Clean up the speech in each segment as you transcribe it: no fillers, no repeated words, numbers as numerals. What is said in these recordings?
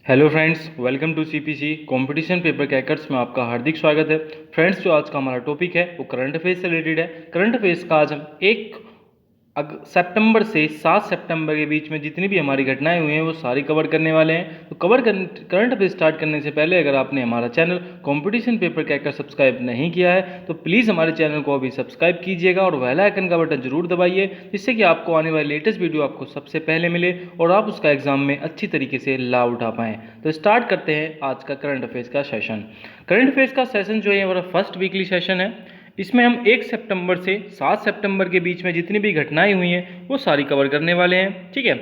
Hello friends, welcome to CPC competition paper crackers में आपका हार्दिक स्वागत है। फ्रेंड्स, जो आज का हमारा टॉपिक है वो करंट अफेयर्स से रिलेटेड है। करंट अफेयर्स का आज हम 1 सितंबर से 7 सितंबर के बीच में जितनी भी हमारी घटनाएं हुई हैं वो सारी कवर करने वाले हैं। तो करंट अफेयर स्टार्ट करने से पहले अगर आपने हमारा channel competition paper cracker subscribe नहीं किया है तो प्लीज़ हमारे चैनल को अभी सब्सक्राइब कीजिएगा और बेल आइकन का बटन जरूर दबाइए, जिससे कि आपको आने वाली लेटेस्ट वीडियो आपको सबसे पहले मिले और आप उसका एग्जाम में अच्छी तरीके से लाभ उठा पाएँ। तो स्टार्ट करते हैं आज का करंट अफेयर्स का सेशन। करंट अफेयर्स का सेशन जो है हमारा फर्स्ट वीकली सेशन है। इसमें हम 1 सितंबर से 7 सितंबर के बीच में जितनी भी घटनाएं हुई हैं वो सारी कवर करने वाले हैं। ठीक है,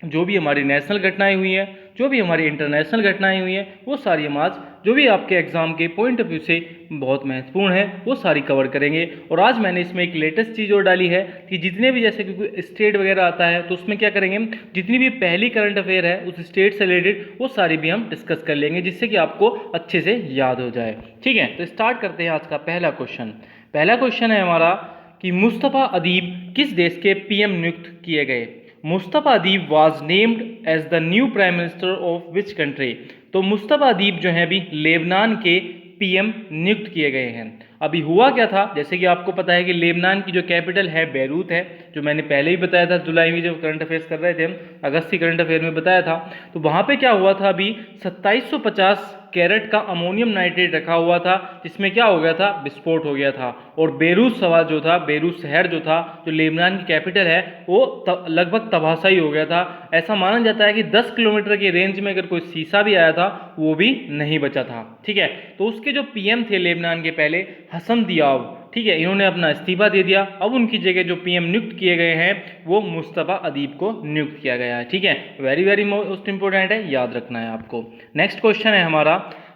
जो भी हमारी नेशनल घटनाएं हुई हैं, जो भी हमारी इंटरनेशनल घटनाएं हुई हैं, वो सारी हम आज जो भी आपके एग्जाम के पॉइंट ऑफ व्यू से बहुत महत्वपूर्ण है वो सारी कवर करेंगे। और आज मैंने इसमें एक लेटेस्ट चीज़ और डाली है कि जितने भी जैसे कि स्टेट वगैरह आता है तो उसमें क्या करेंगे, जितनी भी पहली करंट अफेयर है उस स्टेट से रिलेटेड वो सारी भी हम डिस्कस कर लेंगे, जिससे कि आपको अच्छे से याद हो जाए। ठीक है, तो स्टार्ट करते हैं आज का पहला क्वेश्चन। पहला क्वेश्चन है हमारा कि मुस्तफ़ा अदीब किस देश के पीएम नियुक्त किए गए। Mustafa Adib was named as the new prime minister of which country. तो मुस्तफ़ा अदीब जो है अभी लेबनान के पीएम नियुक्त किए गए हैं। अभी हुआ क्या था, जैसे कि आपको पता है कि लेबनान की जो कैपिटल है बैरूत है, जो मैंने पहले ही बताया था जुलाई में जब करंट अफेयर्स कर रहे थे हम, अगस्त की करंट अफेयर में बताया था। तो वहाँ पे क्या हुआ था, अभी 2750 कैरेट का अमोनियम नाइट्रेट रखा हुआ था, जिसमें क्या हो गया था, विस्फोट हो गया था। और बेरूत शहर जो था, बेरूत शहर जो था, जो लेबनान की कैपिटल है, वो लगभग तबाशाई हो गया था। ऐसा माना जाता है कि 10 किलोमीटर की रेंज में अगर कोई शीशा भी आया था वो भी नहीं बचा था। ठीक है, तो उसके जो पीएम थे लेबनान के पहले, हसन दियाब, ठीक है, इन्होंने अपना इस्तीफा दे दिया। अब उनकी जगह जो पीएम नियुक्त किए गए हैं वो मुस्तफ़ा अदीब को नियुक्त किया गया है। ठीक है, वेरी वेरी मोस्ट इंपोर्टेंट है, याद रखना है आपको। नेक्स्ट क्वेश्चन है हमारा,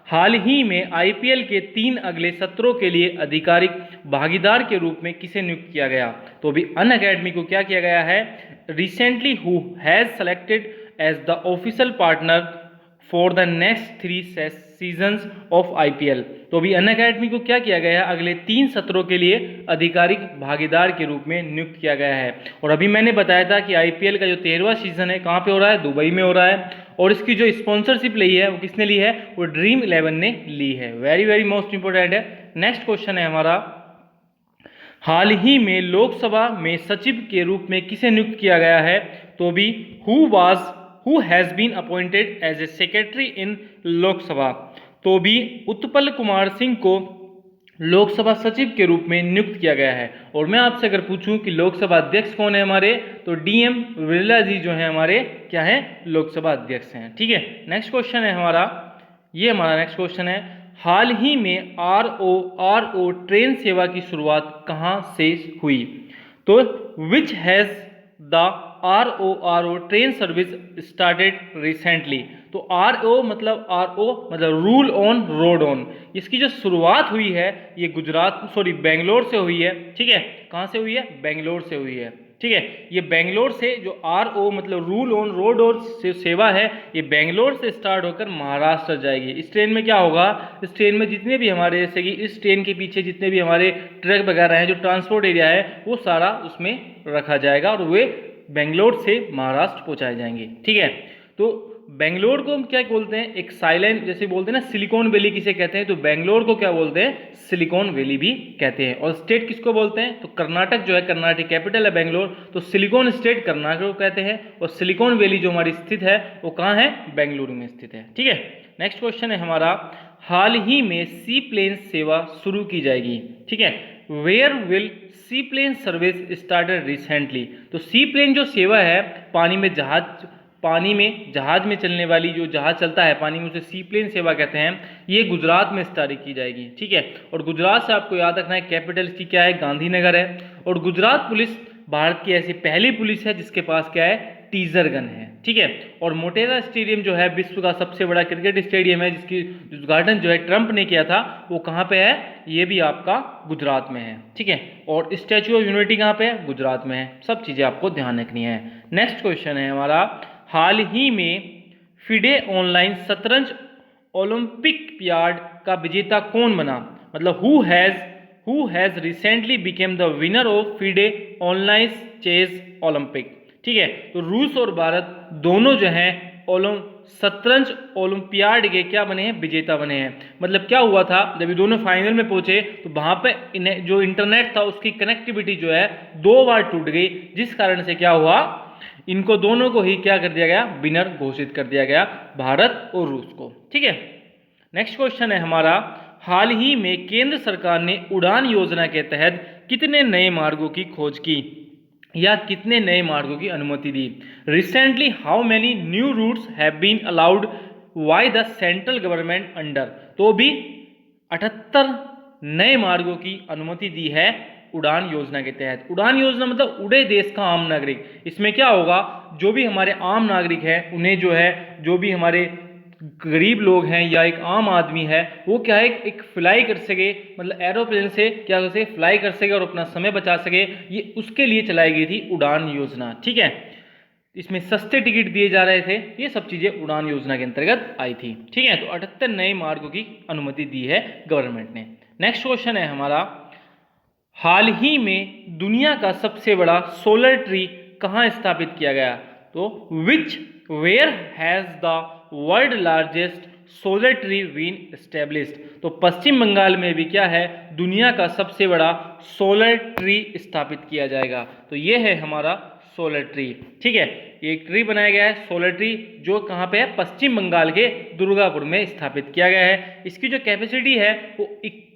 हाल ही में आईपीएल के 3 अगले सत्रों के लिए आधिकारिक भागीदार के रूप में किसे नियुक्त किया गया। तो अभी अनअकैडमी को क्या किया गया है, recently who has selected as the official partner for the next 3 seasons of IPL. तो अभी अनअकैडमी को क्या किया गया है, अगले 3 सत्रों के लिए आधिकारिक भागीदार के रूप में नियुक्त किया गया है। और अभी मैंने बताया था कि आईपीएल का जो 13वां सीजन है कहाँ पे हो रहा है, दुबई में हो रहा है। और इसकी जो स्पॉन्सरशिप ली है वो किसने ली है, वो ड्रीम 11 ने ली है। वेरी वेरी मोस्ट इंपोर्टेंट है। नेक्स्ट क्वेश्चन है हमारा, हाल ही में लोकसभा में सचिव के रूप में किसे नियुक्त किया गया है। तो भी who has been appointed as a secretary in Lok Sabha. तो भी उत्पल कुमार सिंह को लोकसभा सचिव के रूप में नियुक्त किया गया है। और मैं आपसे अगर पूछूं कि लोकसभा अध्यक्ष कौन है हमारे, तो डीएम बिरला जी जो है हमारे क्या है, लोकसभा अध्यक्ष हैं। ठीक है, नेक्स्ट क्वेश्चन है हमारा, ये हमारा नेक्स्ट क्वेश्चन है, हाल ही में आरओ ट्रेन सेवा की शुरुआत कहां से हुई। तो which has the RO train service started recently. तो आरओ मतलब रूल ऑन रोड ऑन, इसकी जो शुरुआत हुई है ये बेंगलोर से हुई है। ठीक है, कहाँ से हुई है, बेंगलोर से हुई है। ठीक है, ये बेंगलोर से जो आरओ मतलब रूल ऑन रोड और सेवा है, ये बेंगलोर से स्टार्ट होकर महाराष्ट्र जाएगी। इस ट्रेन में क्या होगा, इस ट्रेन में जितने भी हमारे, जैसे कि इस ट्रेन के पीछे जितने भी हमारे ट्रक वगैरह हैं, जो ट्रांसपोर्ट एरिया है, वो सारा उसमें रखा जाएगा और वे बेंगलोर से महाराष्ट्र पहुंचाए जाएंगे। ठीक है, तो बेंगलोर को हम क्या बोलते हैं, एक साइलेंट, जैसे बोलते हैं ना सिलिकॉन वैली किसे कहते हैं, तो बेंगलोर को क्या बोलते हैं, सिलिकॉन वैली भी कहते हैं। और स्टेट किसको बोलते हैं, तो कर्नाटक जो है, कर्नाटक कैपिटल है बेंगलोर, तो सिलिकॉन स्टेट कर्नाटक को कहते हैं। और सिलिकॉन वैली जो हमारी स्थित है वो कहाँ है, बेंगलुरु में स्थित है। ठीक है, नेक्स्ट क्वेश्चन है हमारा, हाल ही में सी प्लेन सेवा शुरू की जाएगी। ठीक है, where will sea plane service started recently. तो सी प्लेन जो सेवा है, पानी में जहाज में चलने वाली, जो जहाज चलता है पानी में, उसे सी प्लेन सेवा कहते हैं, ये गुजरात में स्टार्ट की जाएगी। ठीक है, और गुजरात से आपको याद रखना है कैपिटल इसकी क्या है, गांधीनगर है। और गुजरात पुलिस भारत की ऐसी पहली पुलिस है जिसके पास क्या है, टीजर गन है। ठीक है, और मोटेरा स्टेडियम जो है विश्व का सबसे बड़ा क्रिकेट स्टेडियम है, जिसकी उद्घाटन जो है ट्रंप ने किया था, वो कहाँ पे है, ये भी आपका गुजरात में है। ठीक है, और स्टैचू ऑफ यूनिटी कहाँ पे है, गुजरात में है। सब चीज़ें आपको ध्यान रखनी है। नेक्स्ट क्वेश्चन है हमारा, हाल ही में फिडे ऑनलाइन शतरंज ओलंपिक यार्ड का विजेता कौन बना। मतलब who has recently became the winner of FIDE online chess Olympic. ठीक है, तो रूस और भारत दोनों जो हैं शतरंज ओलंपियाड के क्या बने हैं, विजेता बने हैं। मतलब क्या हुआ था, जब ये दोनों फाइनल में पहुंचे तो वहां पे जो इंटरनेट था उसकी कनेक्टिविटी जो है 2 बार टूट गई, जिस कारण से क्या हुआ, इनको दोनों को ही क्या कर दिया गया, विनर घोषित कर दिया गया, भारत और रूस को। ठीक है, नेक्स्ट क्वेश्चन है हमारा, हाल ही में केंद्र सरकार ने उड़ान योजना के तहत कितने नए मार्गों की खोज की या कितने नए मार्गों की अनुमति दी। Recently how many new routes have been allowed by the central government under. तो भी 78 नए मार्गों की अनुमति दी है उड़ान योजना के तहत। उड़ान योजना मतलब उड़े देश का आम नागरिक। इसमें क्या होगा, जो भी हमारे आम नागरिक हैं उन्हें जो है, जो भी हमारे गरीब लोग हैं या एक आम आदमी है, वो क्या है, एक फ्लाई कर सके, मतलब एरोप्लेन से क्या कर सके, फ्लाई कर सके और अपना समय बचा सके, ये उसके लिए चलाई गई थी उड़ान योजना। ठीक है, इसमें सस्ते टिकट दिए जा रहे थे, ये सब चीजें उड़ान योजना के अंतर्गत आई थी। ठीक है, तो 78 नए मार्गों की अनुमति दी है गवर्नमेंट ने। नेक्स्ट क्वेश्चन है हमारा, हाल ही में दुनिया का सबसे बड़ा सोलर ट्री कहाँ स्थापित किया गया। तो where has the world largest solar tree been established. तो पश्चिम बंगाल में भी क्या है, दुनिया का सबसे बड़ा सोलर ट्री स्थापित किया जाएगा। तो ये है हमारा सोलर ट्री। ठीक है, एक ट्री बनाया गया है सोलर ट्री, जो कहाँ पे है, पश्चिम बंगाल के दुर्गापुर में स्थापित किया गया है। इसकी जो कैपेसिटी है वो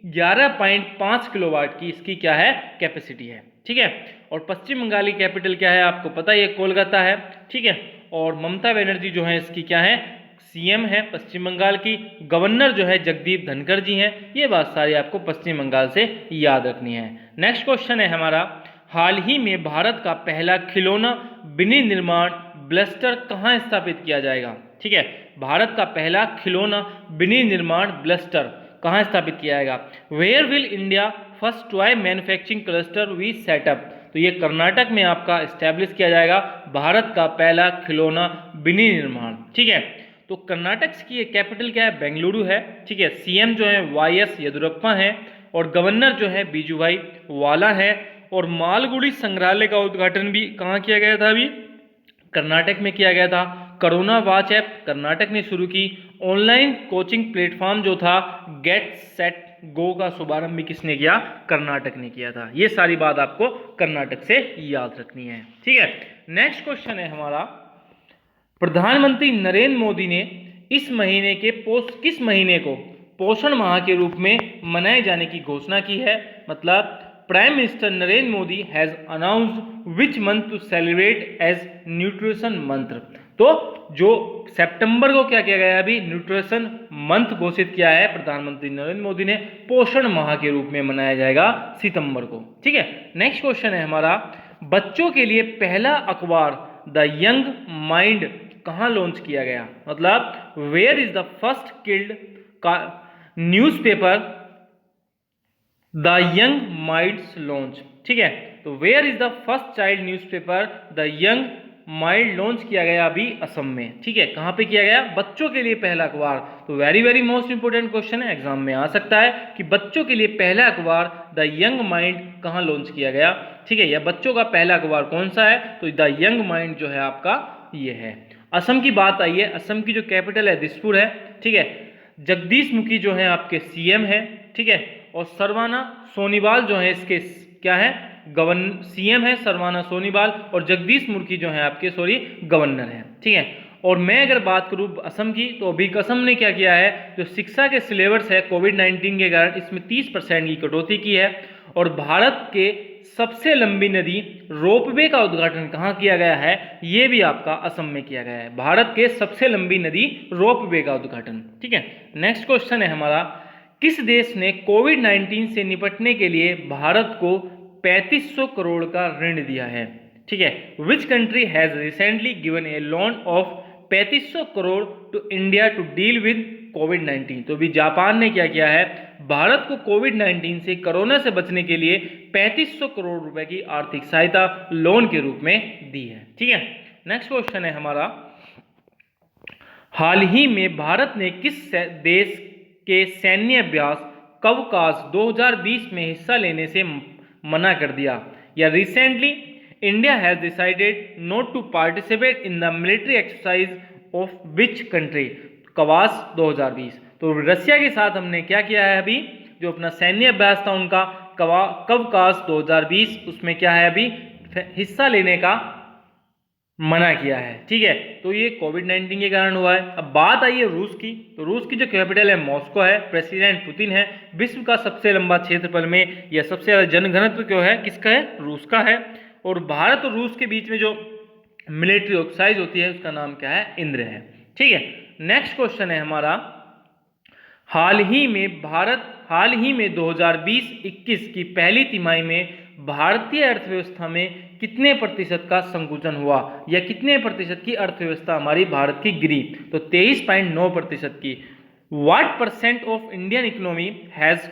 11.5 किलोवाट की इसकी क्या है, कैपेसिटी है। ठीक है, और पश्चिम बंगाल की कैपिटल क्या है, आपको पता ही है, कोलकाता है। ठीक है, और ममता बनर्जी जो है इसकी क्या है, सीएम है पश्चिम बंगाल की। गवर्नर जो है जगदीप धनखड़ जी हैं। ये बात सारी आपको पश्चिम बंगाल से याद रखनी है। नेक्स्ट क्वेश्चन है हमारा, हाल ही में भारत का पहला खिलौना विनिर्माण ब्लस्टर कहाँ स्थापित किया जाएगा। ठीक है, भारत का पहला खिलौना विनिर्माण ब्लस्टर कहाँ स्थापित किया जाएगा। Where will India first toy manufacturing cluster we setup. तो ये कर्नाटक में आपका स्टैब्लिश किया जाएगा, भारत का पहला खिलौना विनिर्माण। ठीक है, तो कर्नाटक की कैपिटल क्या है, बेंगलुरु है। ठीक है, सीएम जो है वाईएस येदियुरप्पा है और गवर्नर जो है बीजूभाई वाला है। और मालगुडी संग्रहालय का उद्घाटन भी कहाँ किया गया था, अभी कर्नाटक में किया गया था। कोरोना वॉच ऐप कर्नाटक ने शुरू की। ऑनलाइन कोचिंग प्लेटफॉर्म जो था गेट सेट गो का शुभारंभ भी किसने किया, कर्नाटक ने किया था। ये सारी बात आपको कर्नाटक से याद रखनी है। ठीक है, नेक्स्ट क्वेश्चन है हमारा, प्रधानमंत्री नरेंद्र मोदी ने इस महीने के किस महीने को पोषण माह के रूप में मनाए जाने की घोषणा की है। मतलब prime minister Narendra Modi has announced which month to celebrate as nutrition month. तो जो सितंबर को क्या किया गया है, अभी न्यूट्रिशन मंथ घोषित किया है प्रधानमंत्री नरेंद्र मोदी ने, पोषण माह के रूप में मनाया जाएगा सितंबर को। ठीक है, नेक्स्ट क्वेश्चन है हमारा, बच्चों के लिए पहला अखबार द यंग माइंड कहाँ लॉन्च किया गया। मतलब where is the first killed का newspaper the young minds launch. ठीक है, तो where is the first child newspaper the young mild launch किया गया अभी असम में। ठीक है, कहाँ पे किया गया, बच्चों के लिए पहला अखबार। तो very very most important question है, एग्जाम में आ सकता है कि बच्चों के लिए पहला अखबार द यंग माइंड कहाँ लॉन्च किया गया। ठीक है, या बच्चों का पहला अखबार कौन सा है, तो द यंग माइंड जो है आपका ये है। असम की बात आई है, असम की जो कैपिटल है दिसपुर है। ठीक है, जगदीश मुखी जो है आपके सीएम है। ठीक है, और सर्बाना सोनीवाल जो है इसके क्या है, सीएम है सर्बाना सोनीवाल, और जगदीश मुखी जो है आपके गवर्नर है। ठीक है, और मैं अगर बात करूं असम की, तो अभी असम ने क्या किया है, जो शिक्षा के सिलेबस है कोविड-19 के कारण इसमें 30% की कटौती की है। और भारत के सबसे लंबी नदी रोपवे का उद्घाटन कहाँ किया गया है, ये भी आपका असम में किया गया है, भारत के सबसे लंबी नदी रोपवे का उद्घाटन। ठीक है, नेक्स्ट क्वेश्चन है हमारा, किस देश ने कोविड-19 से निपटने के लिए भारत को 3500 करोड़ का ऋण दिया है। ठीक है, which country has recently given a loan of 3500 crore to India to deal with कोविड-19। तो अभी जापान ने क्या किया है, भारत को कोविड-19 से, कोरोना से बचने के लिए 3500 करोड़ रुपए की आर्थिक सहायता लोन के रूप में दी है। ठीक है, नेक्स्ट क्वेश्चन है हमारा, हाल ही में भारत ने किस देश के सैन्य अभ्यास कवकास 2020 में हिस्सा लेने से मना कर दिया। या recently India has decided not to participate in the military exercise of which country, Kavkaz 2020। तो रसिया के साथ हमने क्या किया है अभी, जो अपना सैन्य अभ्यास था उनका कवकास 2020, उसमें क्या है अभी हिस्सा लेने का मना किया है। ठीक है, तो ये कोविड-19 के कारण हुआ है। अब बात आई है रूस की, तो रूस की जो कैपिटल है मॉस्को है, प्रेसिडेंट पुतिन है, विश्व का सबसे लंबा क्षेत्रफल में या सबसे ज़्यादा जनघनत्व क्यों है, किसका है, रूस का है। और भारत और रूस के बीच में जो मिलिट्री एक्सरसाइज होती है उसका नाम क्या है, इंद्र है। ठीक है, नेक्स्ट क्वेश्चन है हमारा, हाल ही में 2020-21 की पहली तिमाही में भारतीय अर्थव्यवस्था में कितने प्रतिशत का संकुचन हुआ, या कितने प्रतिशत की अर्थव्यवस्था हमारी भारत की गिरी, तो 23.9% की। What percent of Indian economy has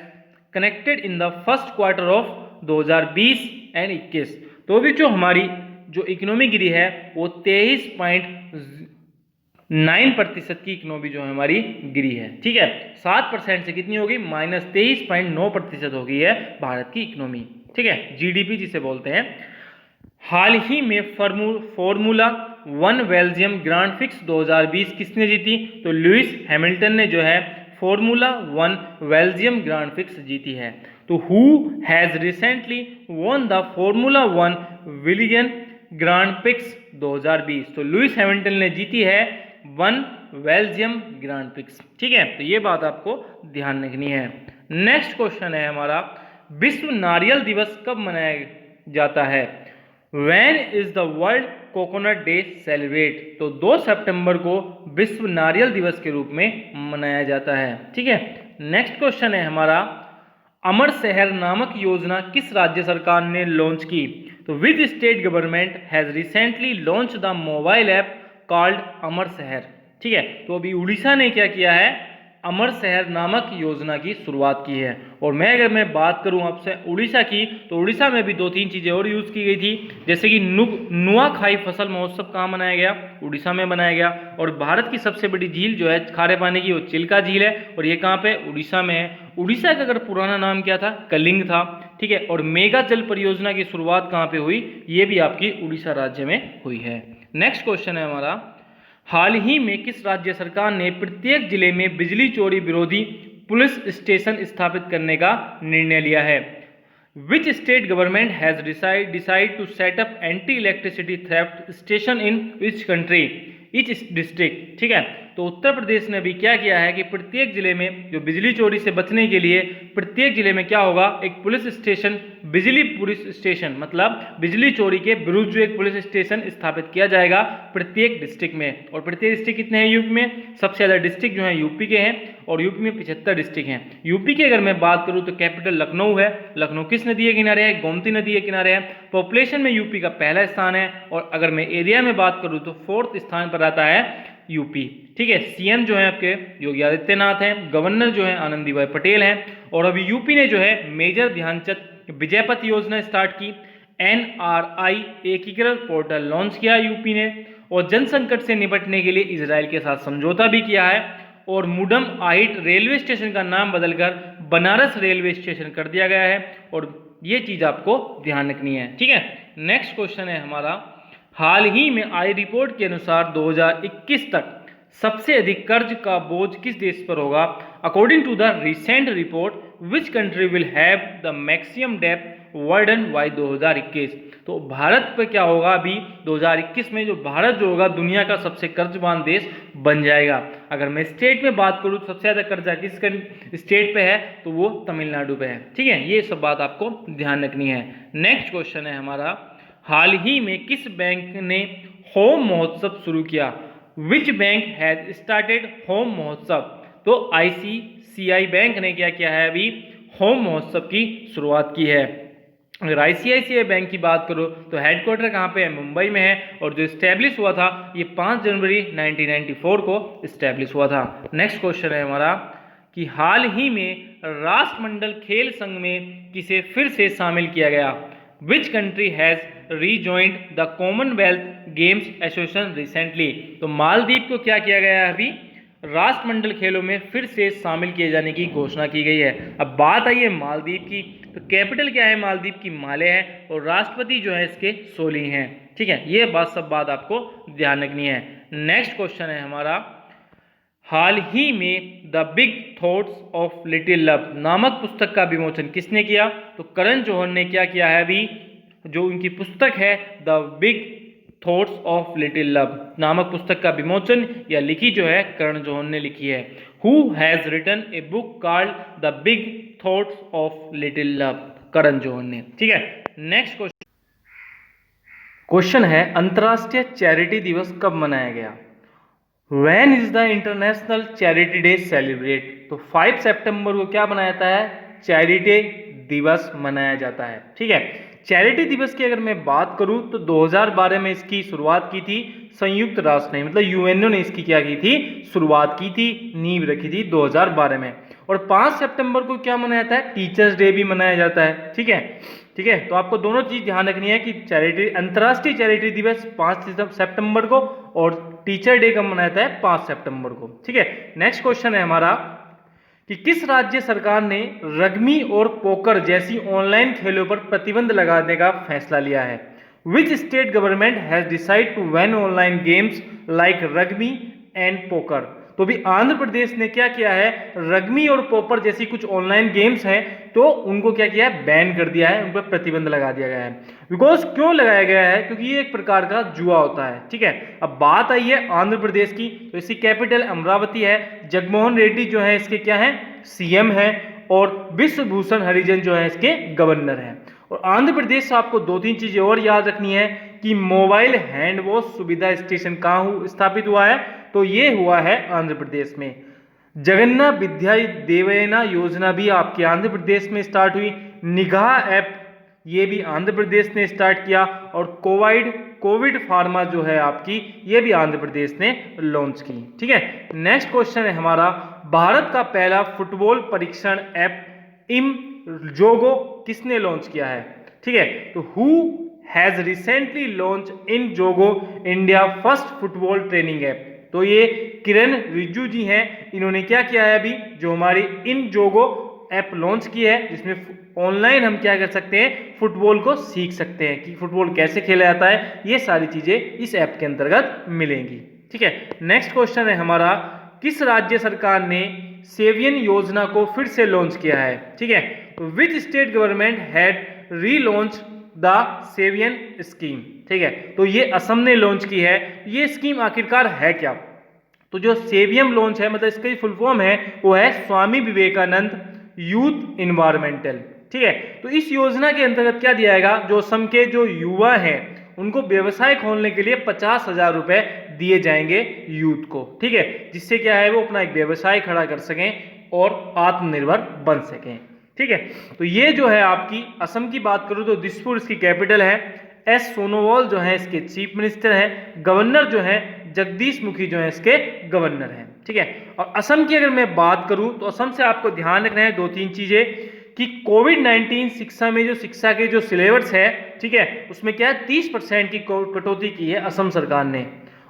connected in the first quarter of 2020 and 21, तो भी जो हमारी जो इकोनॉमी गिरी है वो 23.9% की इकोनॉमी जो है हमारी गिरी है। ठीक है, 7% से कितनी होगी, -23.9% हो गई है भारत की इकोनॉमी। ठीक है, जीडीपी जिसे बोलते हैं। हाल ही में फॉर्मूला 1 बेल्जियम ग्रांड फिक्स 2020 किसने जीती, तो लुइस हैमिल्टन ने जो है फॉर्मूला 1 बेल्जियम ग्रांड फिक्स जीती है। तो who has recently won the formula 1 villian grand prix 2020, तो लुइस हैमिल्टन ने जीती है 1 बेल्जियम ग्रांड फिक्स। ठीक है, तो ये बात आपको ध्यान रखनी है। नेक्स्ट क्वेश्चन है हमारा, विश्व नारियल दिवस कब मनाया जाता है, When is the world coconut day celebrate, तो 2 सितंबर को विश्व नारियल दिवस के रूप में मनाया जाता है। ठीक है, नेक्स्ट क्वेश्चन है हमारा, अमर शहर नामक योजना किस राज्य सरकार ने लॉन्च की, तो which state government has recently launch the mobile app called Amar Shehar. ठीक है, तो अभी उड़ीसा ने क्या किया है, अमर शहर नामक योजना की शुरुआत की है। और अगर मैं बात करूं आपसे उड़ीसा की, तो उड़ीसा में भी 2-3 चीज़ें और यूज़ की गई थी, जैसे कि नुआखाई फसल महोत्सव कहाँ मनाया गया, उड़ीसा में बनाया गया। और भारत की सबसे बड़ी झील जो है खारे पानी की, वो चिल्का झील है, और ये कहाँ पे, उड़ीसा में है। उड़ीसा का अगर पुराना नाम क्या था, कलिंग था। ठीक है, और मेगा जल परियोजना की शुरुआत कहाँ पे हुई, ये भी आपकी उड़ीसा राज्य में हुई है। नेक्स्ट क्वेश्चन है हमारा, हाल ही में किस राज्य सरकार ने प्रत्येक जिले में बिजली चोरी विरोधी पुलिस स्टेशन स्थापित करने का निर्णय लिया है, which state government has decide to set up anti electricity theft station in which country, each district. ठीक है, तो उत्तर प्रदेश ने भी क्या किया है कि प्रत्येक जिले में जो बिजली चोरी से बचने के लिए प्रत्येक जिले में क्या होगा, एक पुलिस स्टेशन, बिजली पुलिस स्टेशन, मतलब बिजली चोरी के विरुद्ध जो एक पुलिस स्टेशन स्थापित किया जाएगा प्रत्येक डिस्ट्रिक्ट में। और प्रत्येक डिस्ट्रिक्ट कितने हैं यूपी में, सबसे ज़्यादा डिस्ट्रिक्ट जो है यूपी के हैं, और यूपी में 75 डिस्ट्रिक्ट हैं। यूपी की अगर मैं बात करूँ तो कैपिटल लखनऊ है। लखनऊ किस नदी के किनारे है, गोमती नदी के किनारे है। पॉपुलेशन में यूपी का पहला स्थान है, और अगर मैं एरिया में बात करूँ तो 4th स्थान पर आता है यूपी। ठीक है, सीएम जो है आपके योगी आदित्यनाथ हैं, गवर्नर जो है आनंदीबेन पटेल हैं। और अभी यूपी ने जो है मेजर ध्यानचंद विजयपथ योजना स्टार्ट की, एनआरआई एकीकृत पोर्टल लॉन्च किया यूपी ने, और जन संकट से निपटने के लिए इजराइल के साथ समझौता भी किया है, और मुडम आहिट रेलवे स्टेशन का नाम बदलकर बनारस रेलवे स्टेशन कर दिया गया है। और ये चीज़ आपको ध्यान रखनी है। ठीक है, नेक्स्ट क्वेश्चन है हमारा, हाल ही में आई रिपोर्ट के अनुसार 2021 तक सबसे अधिक कर्ज का बोझ किस देश पर होगा, according to the recent report which country will have the maximum debt burden by 2021, तो भारत पर क्या होगा, अभी 2021 में जो भारत जो होगा दुनिया का सबसे कर्जवान देश बन जाएगा। अगर मैं स्टेट में बात करूँ सबसे ज़्यादा कर्जा किस स्टेट पे है, तो वो तमिलनाडु पे है। ठीक है, ये सब बात आपको ध्यान रखनी है। नेक्स्ट क्वेश्चन है हमारा, हाल ही में किस बैंक ने होम महोत्सव शुरू किया, which bank has started home महोत्सव, तो आईसीआईसीआई बैंक ने क्या किया है, अभी होम महोत्सव की शुरुआत की है। अगर आईसीआईसीआई बैंक की बात करो तो हेडक्वार्टर कहाँ पे है, मुंबई में है, और जो इस्टेब्लिश हुआ था ये 5 जनवरी 1994 को इस्टेब्लिश हुआ था। नेक्स्ट क्वेश्चन है हमारा कि हाल ही में राष्ट्रमंडल खेल संघ में किसे फिर से शामिल किया गया, विच country has rejoined the Commonwealth games association recently, तो मालदीव को क्या किया गया है, अभी राष्ट्रमंडल खेलों में फिर से शामिल किए जाने की घोषणा की गई है। अब बात आई है मालदीव की, तो कैपिटल क्या है मालदीव की, माले है, और राष्ट्रपति जो है इसके सोली हैं। ठीक है, ये सब बात आपको ध्यान रखनी है। नेक्स्ट क्वेश्चन है हमारा, हाल ही में the big thoughts of little love नामक पुस्तक का विमोचन किसने किया? तो करण जौहर ने क्या किया है अभी, जो उनकी पुस्तक है the big thoughts of little love नामक पुस्तक का विमोचन या लिखी जो है करण जौहर ने लिखी है। Who has written a book called the big thoughts of little love? Karan Johar ने। ठीक है, नेक्स्ट क्वेश्चन है, अंतर्राष्ट्रीय चैरिटी दिवस कब मनाया गया? When is the international charity day celebrate? तो 5 सितंबर को क्या मनाया जाता है? चैरिटी दिवस मनाया जाता है। ठीक है, चैरिटी दिवस की अगर मैं बात करूं तो 2012 में इसकी शुरुआत की थी संयुक्त राष्ट्र ने, मतलब यूएनओ ने इसकी क्या की थी? शुरुआत की थी, नींव रखी थी 2012 में। और 5 सितंबर को क्या मनाया जाता है? टीचर्स डे भी मनाया जाता है। ठीक है, ठीक है, तो आपको दोनों चीज ध्यान रखनी है कि चैरिटी, अंतर्राष्ट्रीय चैरिटी दिवस 5 सितंबर को और टीचर डे कब मनाया जाता है? 5 सितंबर को। ठीक है, नेक्स्ट क्वेश्चन है हमारा कि किस राज्य सरकार ने रग्बी और पोकर जैसी ऑनलाइन खेलों पर प्रतिबंध लगाने का फैसला लिया है? Which state government has decide to ban online games like rugby and poker? तो भी आंध्र प्रदेश ने क्या किया है, रग्बी और पोकर जैसी कुछ ऑनलाइन गेम्स हैं तो उनको क्या किया है? बैन कर दिया है, उन पर प्रतिबंध लगा दिया गया है। बिकॉज क्यों लगाया गया है? क्योंकि ये एक प्रकार का जुआ होता है। ठीक है, अब बात आई है आंध्र प्रदेश की, तो इसकी कैपिटल अमरावती है। जगमोहन रेड्डी जो है इसके क्या है? सीएम है, और विश्वभूषण हरिजन जो है इसके गवर्नर हैं। और आंध्र प्रदेश से आपको 2-3 चीजें और याद रखनी है कि मोबाइल हैंड वॉश सुविधा स्टेशन कहाँ स्थापित हुआ है? तो ये हुआ है आंध्र प्रदेश में। जगन्ना विद्या देवेना योजना भी आपके आंध्र प्रदेश में स्टार्ट हुई। निगाह ऐप ये भी आंध्र प्रदेश ने स्टार्ट किया। और कोविड फार्मा जो है आपकी, ये भी आंध्र प्रदेश ने लॉन्च की। ठीक है, नेक्स्ट क्वेश्चन है हमारा, भारत का पहला फुटबॉल परीक्षण ऐप इमजोगो किसने लॉन्च किया है? ठीक है, तो who has recently launch Injogo India first football training app? तो ये किरण रिजिजू जी हैं, इन्होंने क्या किया है अभी, जो हमारी इनजोगो ऐप लॉन्च की है, जिसमें ऑनलाइन हम क्या कर सकते हैं? फुटबॉल को सीख सकते हैं कि फुटबॉल कैसे खेला जाता है। ये सारी चीजें इस ऐप के अंतर्गत मिलेंगी। ठीक है, नेक्स्ट क्वेश्चन है हमारा, किस राज्य सरकार ने सेवियन योजना को फिर से लॉन्च किया है? ठीक है, which state government had relaunched the सेवियन स्कीम? ठीक है, तो ये असम ने लॉन्च की है। ये स्कीम आखिरकार है क्या? तो जो सेवियम लॉन्च है, मतलब इसका फुल फॉर्म है वो है स्वामी विवेकानंद यूथ इन्वायरमेंटल। ठीक है, तो इस योजना के अंतर्गत क्या दिया जाएगा, जो असम के जो युवा हैं उनको व्यवसाय खोलने के लिए 50,000 रुपए दिए जाएंगे यूथ को। ठीक है, जिससे क्या है वो अपना एक व्यवसाय खड़ा कर सकें और आत्मनिर्भर बन सकें। ठीक है, तो ये जो है आपकी असम की बात करूं तो दिसपुर इसकी कैपिटल है। एस सोनोवाल जो है इसके चीफ मिनिस्टर हैं। गवर्नर जो है जगदीश मुखी जो है इसके गवर्नर हैं। ठीक है, और असम की अगर मैं बात करूं तो असम से आपको ध्यान रखना है 2-3 चीजें कि कोविड-19 शिक्षा में जो शिक्षा के जो सिलेबस है, ठीक है, उसमें क्या है 30% की कटौती की है असम सरकार ने।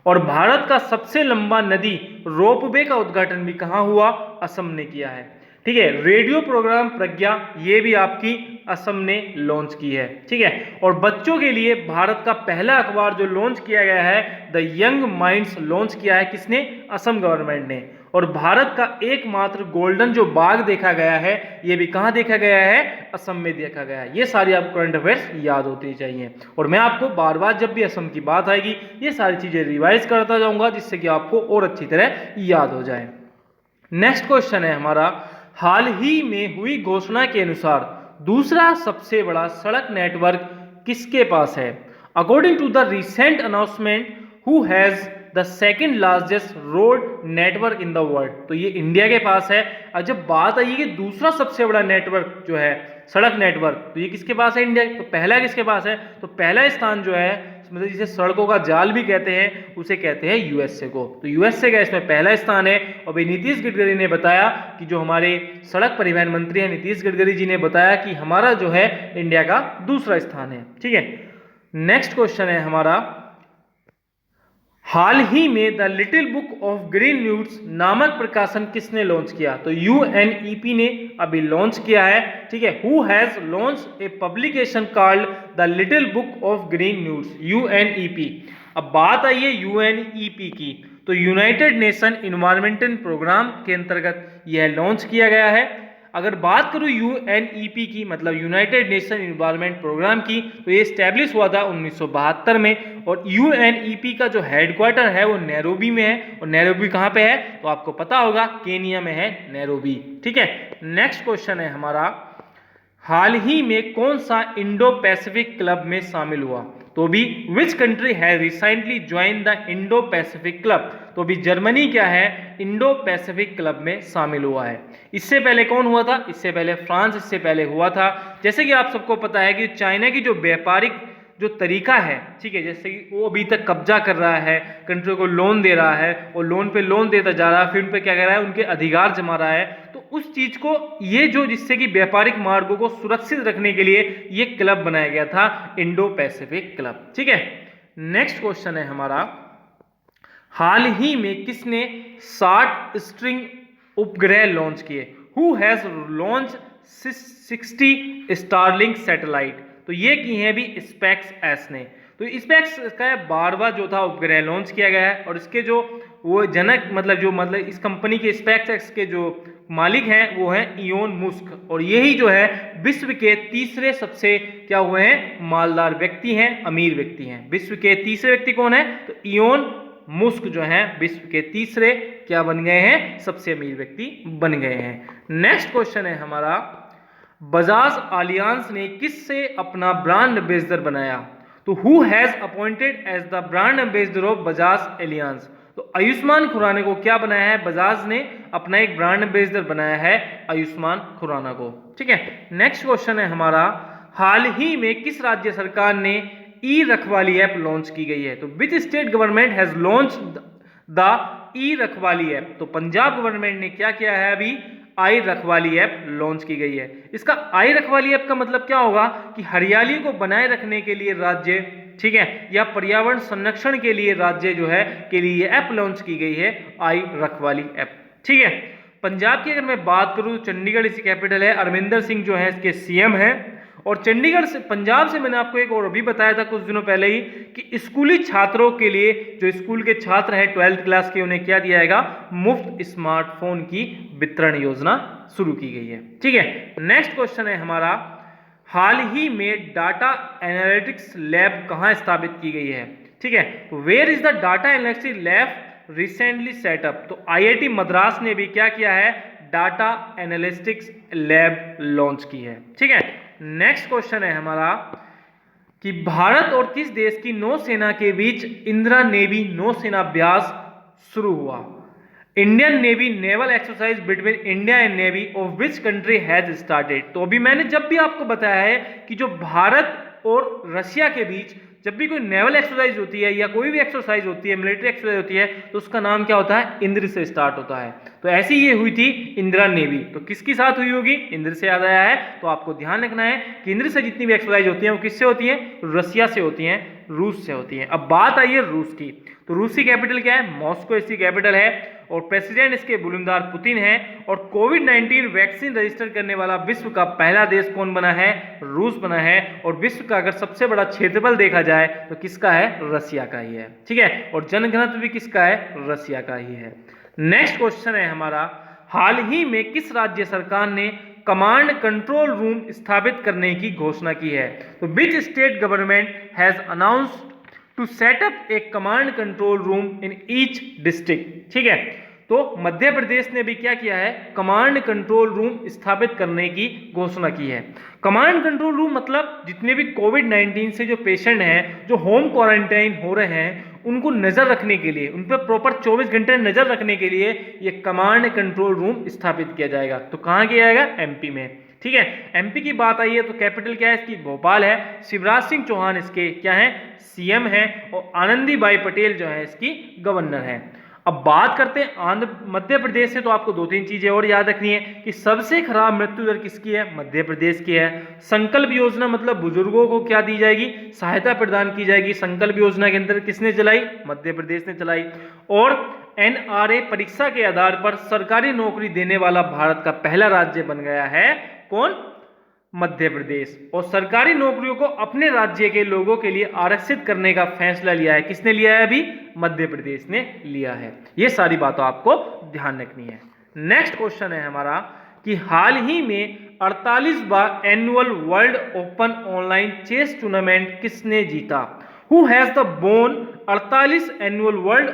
और भारत का सबसे लंबा नदी रोपवे का उद्घाटन भी कहाँ हुआ? असम ने किया है। ठीक है, रेडियो प्रोग्राम प्रज्ञा ये भी आपकी असम ने लॉन्च की है। ठीक है, और बच्चों के लिए भारत का पहला अखबार जो लॉन्च किया गया है द यंग माइंड्स लॉन्च किया है किसने? असम गवर्नमेंट ने। और भारत का एकमात्र गोल्डन जो बाघ देखा गया है ये भी कहाँ देखा गया है? असम में देखा गया है। ये सारी आपको करंट अफेयर्स याद होती चाहिए, और मैं आपको बार बार जब भी असम की बात आएगी ये सारी चीजें रिवाइज करता जाऊंगा जिससे कि आपको और अच्छी तरह याद हो जाए। नेक्स्ट क्वेश्चन है हमारा, हाल ही में हुई घोषणा के अनुसार दूसरा सबसे बड़ा सड़क नेटवर्क किसके पास है? According to the recent announcement who has the second largest road network in the world? तो ये इंडिया के पास है। और जब बात आई कि दूसरा सबसे बड़ा नेटवर्क जो है सड़क नेटवर्क, तो ये किसके पास है? इंडिया। तो पहला किसके पास है? तो पहला स्थान जो है मतलब जिसे सड़कों का जाल भी कहते हैं उसे कहते हैं यूएसए को। तो यूएसए का इसमें पहला स्थान है। और भाई नीतीश गडकरी ने बताया कि जो हमारे सड़क परिवहन मंत्री हैं नीतीश गडकरी जी ने बताया कि हमारा जो है इंडिया का दूसरा स्थान है। ठीक है, नेक्स्ट क्वेश्चन है हमारा, हाल ही में the little book of green news नामक प्रकाशन किसने लॉन्च किया? तो यूएनईपी ने अभी लॉन्च किया है। ठीक है, who has launch a publication called the little book of green news? UNEP. अब बात आई है यूएनईपी की, तो यूनाइटेड नेशन इन्वायरमेंटल प्रोग्राम के अंतर्गत यह लॉन्च किया गया है। अगर बात करूं यूएनईपी की, मतलब यूनाइटेड नेशन इन्वायरमेंट प्रोग्राम की, तो ये स्टैब्लिश हुआ था 1972 में, और यूएनईपी का जो हेडक्वार्टर है वो नैरोबी में है। और नैरोबी कहाँ पे है, तो आपको पता होगा केनिया में है नैरोबी। ठीक है, नेक्स्ट क्वेश्चन है हमारा, हाल ही में कौन सा इंडो पैसिफिक क्लब में शामिल हुआ, तो भी विच country has recently join the Indo Pacific club, तो भी जर्मनी क्या है, इंडो पैसिफिक क्लब में शामिल हुआ है। इससे पहले कौन हुआ था, इससे पहले फ्रांस इससे पहले हुआ था। जैसे कि आप सबको पता है कि चाइना की जो व्यापारिक जो तरीका है, ठीक है, जैसे कि वो अभी तक कब्जा कर रहा है, कंट्री को लोन दे रहा है और लोन पे लोन देता जा रहा है, फिर उन पे क्या कर रहा है, उनके अधिकार जमा रहा है, तो उस चीज को ये जो जिससे कि व्यापारिक मार्गों को सुरक्षित रखने के लिए ये क्लब बनाया गया था, इंडो पैसिफिक क्लब। ठीक है, नेक्स्ट क्वेश्चन है हमारा, हाल ही में किसने 60 स्ट्रिंग उपग्रह लॉन्च किए, who has launch 60 Starlink satellite, तो ये की है भी स्पेक्स एस ने। तो स्पेक्स का 12वां जो था उपग्रह लॉन्च किया गया है, और इसके जो वो जनक मतलब इस कंपनी के स्पेक्स एक्स के जो मालिक हैं वो हैं इलोन मस्क, और यही जो है विश्व के तीसरे सबसे क्या हुए हैं, मालदार व्यक्ति हैं, अमीर व्यक्ति हैं। विश्व के तीसरे व्यक्ति कौन है, तो इलोन मस्क जो है विश्व के तीसरे क्या बन गए हैं, सबसे अमीर व्यक्ति बन गए हैं। नेक्स्ट क्वेश्चन है हमारा, बजाज अलियांस ने किससे अपना ब्रांड एम्बेसडर बनाया, तो who has appointed as the brand ambassador of Bajaj Allianz, तो आयुष्मान खुराना को क्या बनाया है, बजाज ने अपना एक ब्रांड एम्बेसडर बनाया है आयुष्मान खुराना को। ठीक है, नेक्स्ट क्वेश्चन है हमारा, हाल ही में किस राज्य सरकार ने ई रखवाली ऐप लॉन्च की गई है, तो which state government has launch the e Rakhwali app, तो पंजाब गवर्नमेंट ने क्या किया है, अभी आई रखवाली ऐप लॉन्च की गई है। इसका आई रखवाली ऐप का मतलब क्या होगा कि हरियाली को बनाए रखने के लिए राज्य, ठीक है, या पर्यावरण संरक्षण के लिए राज्य जो है के लिए ऐप लॉन्च की गई है, आई रखवाली ऐप। ठीक है, पंजाब की अगर मैं बात करूं तो चंडीगढ़ इसकी कैपिटल है, अमरिंदर सिंह जो है इसके सीएम है। और चंडीगढ़ से, पंजाब से मैंने आपको एक और भी बताया था कुछ दिनों पहले ही कि स्कूली छात्रों के लिए, जो स्कूल के छात्र हैं 12th क्लास के, उन्हें क्या दिया जाएगा, मुफ्त स्मार्टफोन की वितरण योजना शुरू की गई है। ठीक है, नेक्स्ट क्वेश्चन है हमारा, हाल ही में डाटा एनालिटिक्स लैब कहां स्थापित की गई है। ठीक है, तो where is the data analytics lab recently setup, तो आईआईटी मद्रास ने भी क्या किया है, डाटा एनालिटिक्स लैब लॉन्च की है। ठीक है, नेक्स्ट क्वेश्चन है हमारा कि भारत और किस देश की नौसेना के बीच इंदिरा नेवी नौसेना अभ्यास शुरू हुआ, Indian navy naval exercise between India and navy of which country has started, तो अभी मैंने जब भी आपको बताया है कि जो भारत और रशिया के बीच जब भी कोई नेवल एक्सरसाइज होती है या कोई भी एक्सरसाइज होती है, मिलिट्री एक्सरसाइज होती है, तो उसका नाम क्या होता है, इंद्र से स्टार्ट होता है। तो ऐसी ये हुई थी इंदिरा नेवी, तो किसकी साथ हुई होगी, इंद्र से याद आया है, तो आपको ध्यान रखना है कि इंद्र से जितनी भी एक्सरसाइज होती है वो किससे होती है, रशिया से होती है, रूस से होती है। अब बात आई है रूस की, तो रूस की कैपिटल क्या है, मॉस्को इसकी कैपिटल है, और प्रेसिडेंट इसके व्लादिमीर पुतिन है। और कोविड-19 वैक्सीन रजिस्टर करने वाला विश्व का पहला देश कौन बना है, रूस बना है। और विश्व का अगर सबसे बड़ा क्षेत्रफल देखा जाए तो किसका है, रशिया का ही है। ठीक है, और जनघनत्व भी किसका है, रशिया का ही है। नेक्स्ट क्वेश्चन है हमारा, हाल ही में किस राज्य सरकार ने कमांड कंट्रोल रूम स्थापित करने की घोषणा की है, तो which state government has announced to set up a command control room in each district. ठीक है, तो मध्य प्रदेश ने भी क्या किया है, कमांड कंट्रोल रूम स्थापित करने की घोषणा की है। कमांड कंट्रोल रूम मतलब जितने भी कोविड-19 से जो पेशेंट हैं, जो होम क्वारंटाइन हो रहे हैं, उनको नजर रखने के लिए, उन पर प्रॉपर 24 घंटे नजर रखने के लिए ये कमांड कंट्रोल रूम स्थापित किया जाएगा। तो कहाँ किया जाएगा, एमपी में। ठीक है, एमपी की बात आई है तो कैपिटल क्या है इसकी, भोपाल है। शिवराज सिंह चौहान इसके क्या है, सीएम है, और आनंदीबाई पटेल जो है इसकी गवर्नर है। अब बात करते हैं मध्य प्रदेश से, तो आपको 2-3 चीजें और याद रखनी है कि सबसे खराब मृत्यु दर किसकी है, मध्य प्रदेश की है। संकल्प योजना मतलब बुजुर्गों को क्या दी जाएगी, सहायता प्रदान की जाएगी। संकल्प योजना के अंदर किसने चलाई, मध्य प्रदेश ने चलाई। और एनआरए परीक्षा के आधार पर सरकारी नौकरी देने वाला भारत का पहला राज्य बन गया है, कौन, मध्य प्रदेश। और सरकारी नौकरियों को अपने राज्य के लोगों के लिए आरक्षित करने का फैसला लिया है, किसने लिया है? अभी मध्य प्रदेश ने लिया है। ये सारी बातों आपको ध्यान रखनी है। नेक्स्ट क्वेश्चन है हमारा कि हाल ही में 48वां annual world open online chess tournament किसने जीता? Who has the won 48 annual world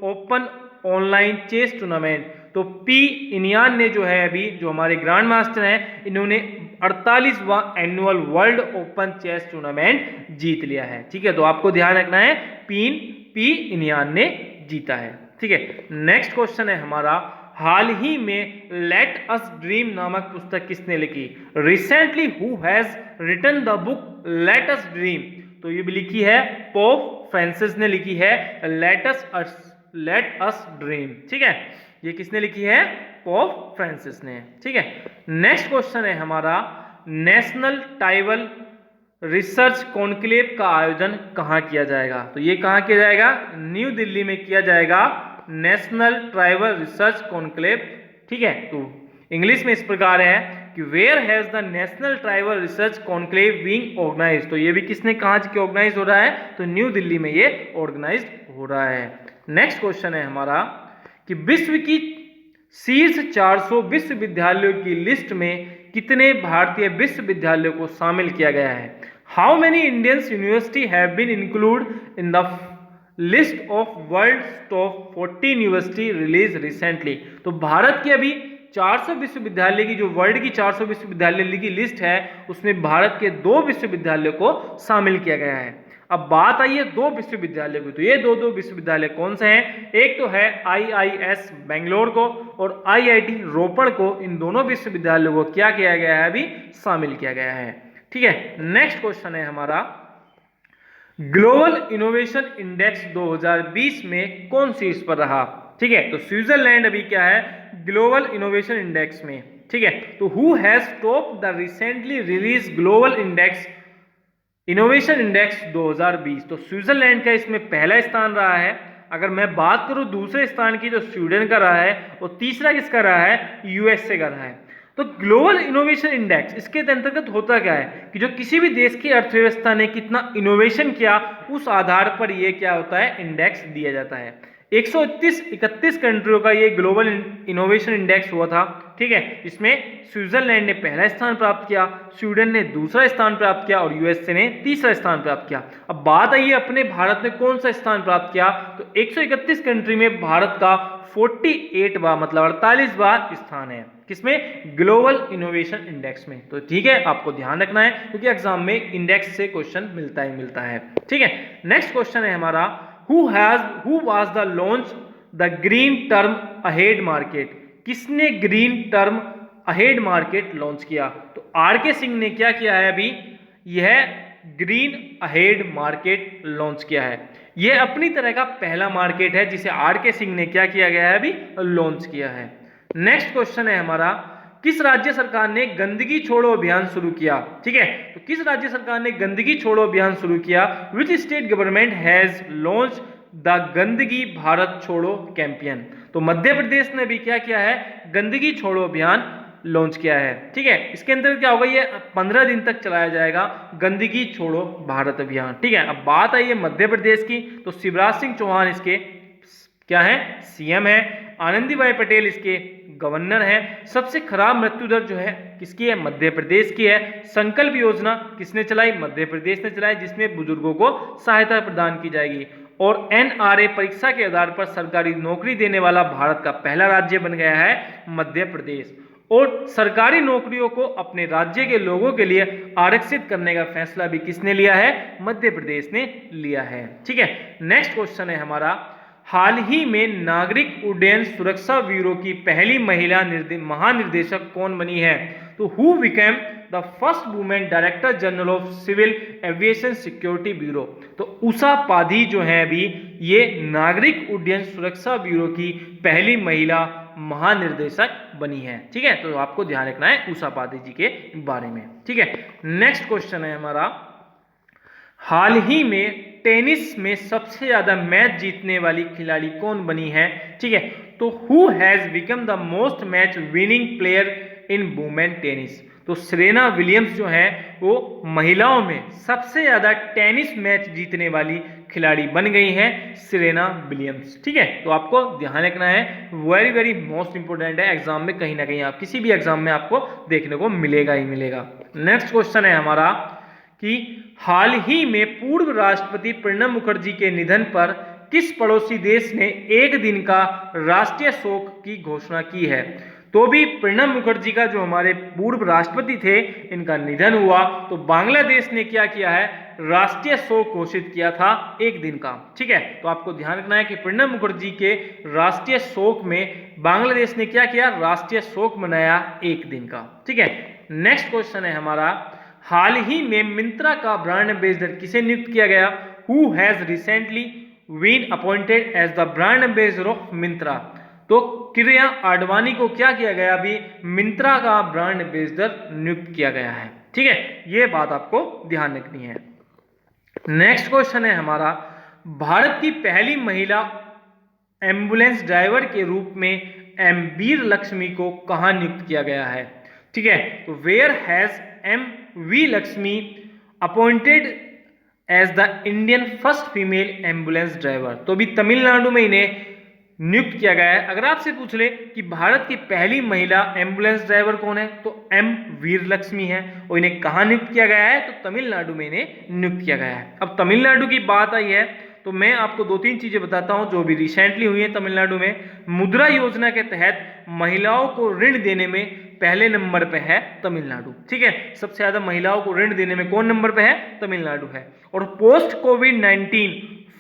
open online chess tournament? तो पी इनियान ने जो है अभी जो हमारे ग्रैंड मास्टर हैं, इन्होंने 48वां annual world open chess tournament जीत लिया है। ठीक है, तो आपको ध्यान रखना है पी इनियान ने जीता है। ठीक है, नेक्स्ट क्वेश्चन है हमारा, हाल ही में लेट अस ड्रीम नामक पुस्तक किसने लिखी? Recently who has written the book let us dream? तो ये भी लिखी है पोप फ्रांसिस ने लिखी है लेट अस ड्रीम। ठीक है, ये किसने लिखी है? पोप फ्रांसिस ने। ठीक है, नेक्स्ट क्वेश्चन है हमारा, नेशनल ट्राइबल रिसर्च कॉन्क्लेव का आयोजन कहाँ किया जाएगा? तो ये कहाँ किया जाएगा? न्यू दिल्ली में किया जाएगा, नेशनल ट्राइबल रिसर्च कॉन्क्लेव। ठीक है, तो इंग्लिश में इस प्रकार है कि where has the national tribal research conclave being organized? तो ये भी किसने कहाँ ऑर्गेनाइज हो रहा है? तो न्यू दिल्ली में ये ऑर्गेनाइज हो रहा है। नेक्स्ट क्वेश्चन है हमारा कि विश्व की शीर्ष 400 विश्वविद्यालयों की लिस्ट में कितने भारतीय विश्वविद्यालयों को शामिल किया गया है? How many Indian university have been include in the list of world top 40 university release recently? तो भारत की अभी 400 विश्वविद्यालय की जो वर्ल्ड की 400 विश्वविद्यालय की लिस्ट है, उसमें भारत के 2 विश्वविद्यालयों को शामिल किया गया है। अब बात आई है 2 विश्वविद्यालय की, तो ये 2 विश्वविद्यालय कौन से हैं? एक तो है IIS बेंगलोर को और IIT रोपड़ को। इन दोनों विश्वविद्यालयों को क्या किया गया है? अभी शामिल किया गया है। ठीक है, नेक्स्ट क्वेश्चन है हमारा, ग्लोबल इनोवेशन इंडेक्स 2020 में कौन शीर्ष पर रहा? ठीक है, तो स्विट्जरलैंड अभी क्या है? ग्लोबल इनोवेशन इंडेक्स में। ठीक है, तो who has top the recently release global index innovation index 2020? तो स्विट्जरलैंड का इसमें पहला स्थान रहा है। अगर मैं बात करूं दूसरे स्थान की, तो स्वीडन का रहा है, और तीसरा किसका रहा है? USA का रहा है। तो ग्लोबल इनोवेशन इंडेक्स, इसके अंतर्गत होता क्या है कि जो किसी भी देश की अर्थव्यवस्था ने कितना इनोवेशन किया, उस आधार पर ये क्या होता है? इंडेक्स दिया जाता है। 131 कंट्रियों का ये ग्लोबल इनोवेशन इंडेक्स हुआ था। ठीक है, इसमें स्विट्जरलैंड ने पहला स्थान प्राप्त किया, स्वीडन ने दूसरा स्थान प्राप्त किया और USA ने तीसरा स्थान प्राप्त किया। अब बात आई है अपने भारत ने कौन सा स्थान प्राप्त किया? तो 131 कंट्री में भारत का 48वां मतलब 48वां स्थान है। किसमें? ग्लोबल इनोवेशन इंडेक्स में। तो ठीक है, आपको ध्यान रखना है क्योंकि एग्जाम में इंडेक्स से क्वेश्चन मिलता है। ठीक है, नेक्स्ट क्वेश्चन है हमारा, who was the launch the green term ahead market? किसने green term ahead market launch किया? तो RK सिंह ने क्या किया है? अभी यह ग्रीन अहेड मार्केट लॉन्च किया है। यह अपनी तरह का पहला मार्केट है जिसे RK सिंह ने क्या किया गया है? अभी लॉन्च किया है। नेक्स्ट क्वेश्चन है हमारा, किस राज्य सरकार ने गंदगी छोड़ो अभियान शुरू किया? ठीक है, तो किस राज्य सरकार ने गंदगी छोड़ो अभियान शुरू किया? विच state government has launch the गंदगी भारत छोड़ो कैंपेन? तो मध्य प्रदेश ने भी क्या किया है? गंदगी छोड़ो अभियान लॉन्च किया है। ठीक है, इसके अंदर क्या होगा? ये 15 दिन तक चलाया जाएगा, गंदगी छोड़ो भारत अभियान। ठीक है, अब बात आई है मध्य प्रदेश की, तो शिवराज सिंह चौहान इसके क्या है? CM है। आनंदीबाई पटेल इसके गवर्नर है। सबसे खराब मृत्यु दर जो है किसकी है? मध्य प्रदेश की है। संकल्प योजना किसने चलाई? मध्य प्रदेश ने चलाई, जिसमें बुजुर्गों को सहायता प्रदान की जाएगी। और NRA परीक्षा के आधार पर सरकारी नौकरी देने वाला भारत का पहला राज्य बन गया है मध्य प्रदेश। और सरकारी नौकरियों को अपने राज्य के लोगों के लिए आरक्षित करने का फैसला भी किसने लिया है? मध्य प्रदेश ने लिया है। ठीक है, नेक्स्ट क्वेश्चन है हमारा, हाल ही में नागरिक उड्डयन सुरक्षा ब्यूरो की पहली महिला महानिर्देशक कौन बनी है? तो who became the first women director general of civil aviation security bureau? तो उषा पाधी जो है अभी ये नागरिक उड्डयन सुरक्षा ब्यूरो की पहली महिला महानिर्देशक बनी है। ठीक है, तो आपको ध्यान रखना है उषा पाधी जी के बारे में। ठीक है, नेक्स्ट क्वेश्चन है हमारा, हाल ही में टेनिस में सबसे ज्यादा मैच जीतने वाली खिलाड़ी कौन बनी है? ठीक है, तो who has become the most match winning player in women tennis? तो सेरेना विलियम्स जो है वो महिलाओं में सबसे ज़्यादा टेनिस मैच जीतने वाली खिलाड़ी बन गई हैं सेरेना विलियम्स। ठीक है, तो आपको ध्यान रखना है, वेरी वेरी मोस्ट इंपोर्टेंट है, एग्जाम में कहीं ना कहीं आप किसी भी एग्जाम में आपको देखने को मिलेगा ही मिलेगा। नेक्स्ट क्वेश्चन है हमारा कि हाल ही में पूर्व राष्ट्रपति प्रणब मुखर्जी के निधन पर किस पड़ोसी देश ने एक दिन का राष्ट्रीय शोक की घोषणा की है। तो भी प्रणब मुखर्जी का जो हमारे पूर्व राष्ट्रपति थे, इनका निधन हुआ तो बांग्लादेश ने क्या किया है, राष्ट्रीय शोक घोषित किया था एक दिन का। ठीक है, तो आपको ध्यान रखना है कि प्रणब मुखर्जी के राष्ट्रीय शोक में बांग्लादेश ने क्या किया, राष्ट्रीय शोक मनाया एक दिन का। ठीक है, नेक्स्ट क्वेश्चन है हमारा, हाल ही में मिंत्रा का ब्रांड एम्बेसडर किसे नियुक्त किया गया। Who has recently been appointed as the brand ambassador of Myntra. तो किरण आडवाणी को क्या किया गया, अभी मिंत्रा का ब्रांड एम्बेसडर नियुक्त किया गया है। ठीक है, ये बात आपको ध्यान रखनी है। नेक्स्ट क्वेश्चन है हमारा, भारत की पहली महिला एम्बुलेंस ड्राइवर के रूप में एम वीर लक्ष्मी को कहां नियुक्त किया गया है। ठीक है, तो where has M V Lakshmi appointed as the Indian first female ambulance driver. तो अभी तमिलनाडु में इन्हें नियुक्त किया गया है। अगर आपसे पूछ ले कि भारत की पहली महिला एम्बुलेंस ड्राइवर कौन है, तो एम वीर लक्ष्मी है, और इन्हें कहाँ नियुक्त किया गया है, तो तमिलनाडु में इन्हें नियुक्त किया गया है। अब तमिलनाडु की बात आई है तो मैं आपको दो तीन चीजें बताता हूं जो भी रिसेंटली हुई है तमिलनाडु में। मुद्रा योजना के तहत महिलाओं को ऋण देने में पहले नंबर पे है तमिलनाडु। ठीक है, सबसे ज्यादा महिलाओं को ऋण देने में कौन नंबर पे है, तमिलनाडु है। और पोस्ट कोविड-19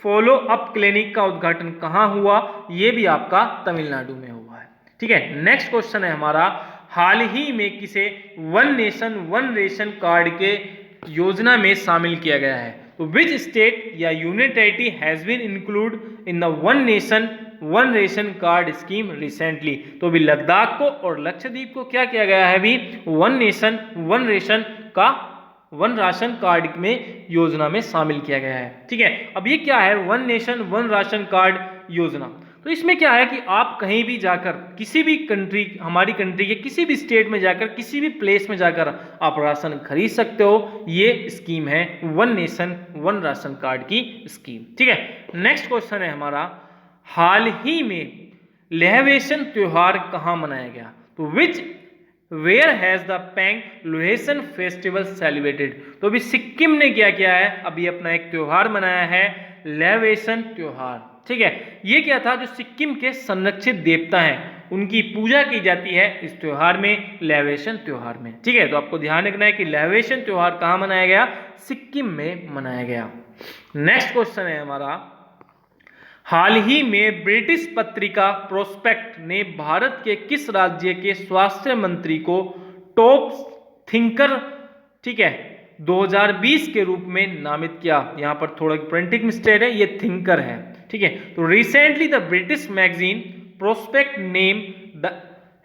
फॉलो अप क्लिनिक का उद्घाटन कहां हुआ, यह भी आपका तमिलनाडु में हुआ है। ठीक है, नेक्स्ट क्वेश्चन है हमारा, हाल ही में किसे one nation one ration card के योजना में शामिल किया गया है। तो विच स्टेट या union territory has been include in the one nation one ration card scheme recently. तो अभी लद्दाख को और लक्षद्वीप को क्या किया गया है, अभी वन नेशन वन रेशन का वन राशन कार्ड में योजना में शामिल किया गया है। ठीक है, अब ये क्या है, one nation one ration card योजना। तो इसमें क्या है कि आप कहीं भी जाकर किसी भी कंट्री, हमारी कंट्री के किसी भी स्टेट में जाकर किसी भी प्लेस में जाकर आप राशन खरीद सकते हो। ये स्कीम है one nation one ration card की स्कीम। ठीक है, नेक्स्ट क्वेश्चन है हमारा, हाल ही में लहवेशन त्योहार कहाँ मनाया गया। तो which where has the Pang Lhabsol festival celebrated. तो अभी सिक्किम ने क्या किया है, अभी अपना एक त्योहार मनाया है लहवेशन त्योहार। ठीक है, ये क्या था, जो सिक्किम के संरक्षित देवता हैं उनकी पूजा की जाती है इस त्योहार में, लहवेशन त्योहार में। ठीक है, तो आपको ध्यान रखना है कि लहवेशन त्योहार कहाँ मनाया गया, सिक्किम में मनाया गया। नेक्स्ट क्वेश्चन है हमारा, हाल ही में ब्रिटिश पत्रिका प्रोस्पेक्ट ने भारत के किस राज्य के स्वास्थ्य मंत्री को टॉप थिंकर, ठीक है, 2020 के रूप में नामित किया। यहां पर थोड़ा प्रिंटिंग मिस्टेक है, ये थिंकर है। ठीक है, तो recently the British magazine prospect name the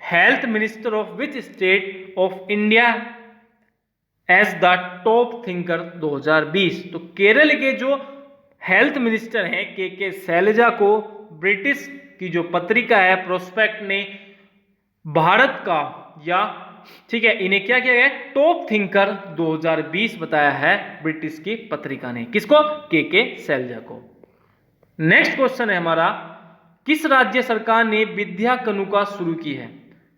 health minister of which state of India as the top thinker 2020। तो केरल के जो हेल्थ मिनिस्टर हैं के शैलजा को ब्रिटिश की जो पत्रिका है प्रोस्पेक्ट ने भारत का, या ठीक है, इन्हें क्या किया गया, टॉप थिंकर 2020 बताया है ब्रिटिश की पत्रिका ने। किसको, के शैलजा को। नेक्स्ट क्वेश्चन है हमारा, किस राज्य सरकार ने विद्या कनुका शुरू की है।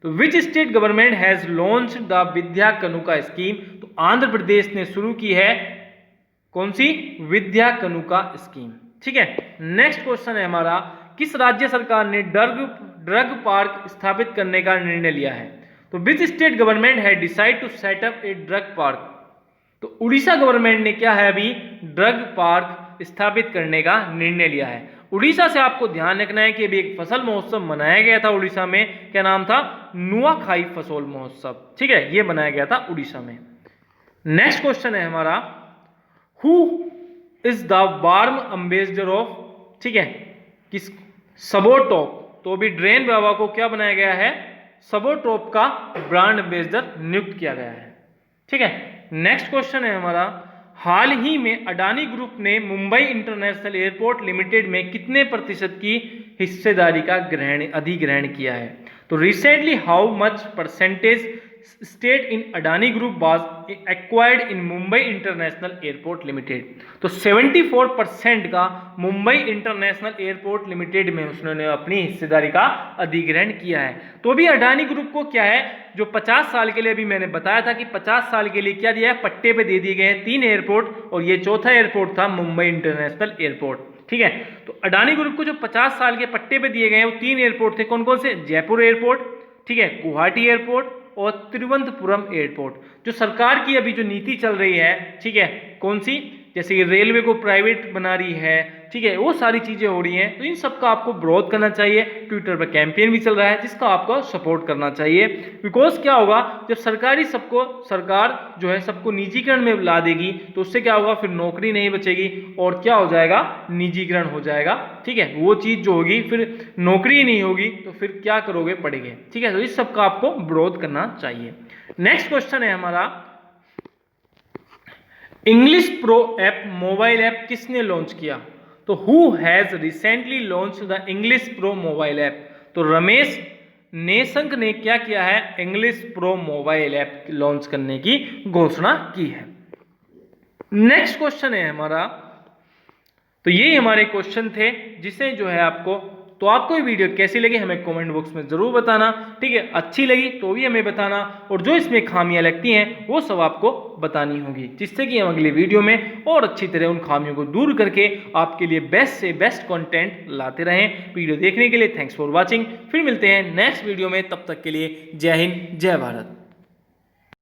तो which state government has launch the Vidya Kanuka scheme. तो आंध्र प्रदेश ने शुरू की है कौन सी, विद्या कनुका स्कीम। ठीक है, नेक्स्ट क्वेश्चन है हमारा, किस राज्य सरकार ने ड्रग पार्क स्थापित करने का निर्णय लिया है। तो विच स्टेट गवर्नमेंट है decide to set up a drug park. तो उड़ीसा गवर्नमेंट ने क्या है, अभी ड्रग पार्क स्थापित करने का निर्णय लिया है। उड़ीसा से आपको ध्यान रखना है कि अभी एक फसल महोत्सव मनाया गया था उड़ीसा में, क्या नाम था, नुआखाई फसल महोत्सव। ठीक है, ये बनाया गया था उड़ीसा में। नेक्स्ट क्वेश्चन है हमारा, who is the warm ambassador of, ठीक है, किस, सबोटॉप। तो अभी ड्रेन बाबा को क्या बनाया गया है, सबोटॉप का ब्रांड एम्बेसडर नियुक्त किया गया है। ठीक है, नेक्स्ट क्वेश्चन है हमारा, हाल ही में अडानी ग्रुप ने मुंबई इंटरनेशनल एयरपोर्ट लिमिटेड में कितने प्रतिशत की हिस्सेदारी का अधिग्रहण किया है। तो recently how much percentage state in Adani group was acquired in Mumbai international airport limited. तो 74% का मुंबई इंटरनेशनल एयरपोर्ट लिमिटेड में उसने अपनी हिस्सेदारी का अधिग्रहण किया है। तो अभी अडानी ग्रुप को क्या है, जो 50 साल के लिए अभी मैंने बताया था कि 50 साल के लिए क्या दिया है, पट्टे पे दे दिए गए हैं 3 एयरपोर्ट और ये चौथा एयरपोर्ट था मुंबई इंटरनेशनल एयरपोर्ट। ठीक है, तो अडानी ग्रुप को जो 50 साल के पट्टे पे दिए गए हैं वो 3 एयरपोर्ट थे। कौन कौन से? जयपुर एयरपोर्ट, ठीक है, गुवाहाटी एयरपोर्ट और तिरुवनंतपुरम एयरपोर्ट। जो सरकार की अभी जो नीति चल रही है, ठीक है, कौन सी, जैसे कि रेलवे को प्राइवेट बना रही है, ठीक है, वो सारी चीजें हो रही हैं, तो इन सब का आपको विरोध करना चाहिए। ट्विटर पर कैंपेन भी चल रहा है जिसका आपको सपोर्ट करना चाहिए। बिकॉज क्या होगा, जब सरकार जो है सबको निजीकरण में ला देगी तो उससे क्या होगा, फिर नौकरी नहीं बचेगी और क्या हो जाएगा, निजीकरण हो जाएगा। ठीक है, वो चीज जो होगी फिर नौकरी ही नहीं होगी तो फिर क्या करोगे, पढ़ेंगे। ठीक है, तो इस सब का आपको विरोध करना चाहिए। नेक्स्ट क्वेश्चन है हमारा, English pro app mobile app किसने लॉन्च किया? तो who has recently launch the English pro mobile app? तो रमेश नेशंक ने क्या किया है, English pro mobile app launch करने की घोषणा की है। नेक्स्ट क्वेश्चन है हमारा, तो ये हमारे क्वेश्चन थे जिसे जो है आपको, तो आपको ये वीडियो कैसी लगी हमें कमेंट बॉक्स में जरूर बताना। ठीक है, अच्छी लगी तो भी हमें बताना और जो इसमें खामियां लगती हैं वो सब आपको बतानी होगी, जिससे कि हम अगली वीडियो में और अच्छी तरह उन खामियों को दूर करके आपके लिए बेस्ट से बेस्ट कंटेंट लाते रहें। वीडियो देखने के लिए थैंक्स फॉर वॉचिंग। फिर मिलते हैं नेक्स्ट वीडियो में, तब तक के लिए जय हिंद जय भारत।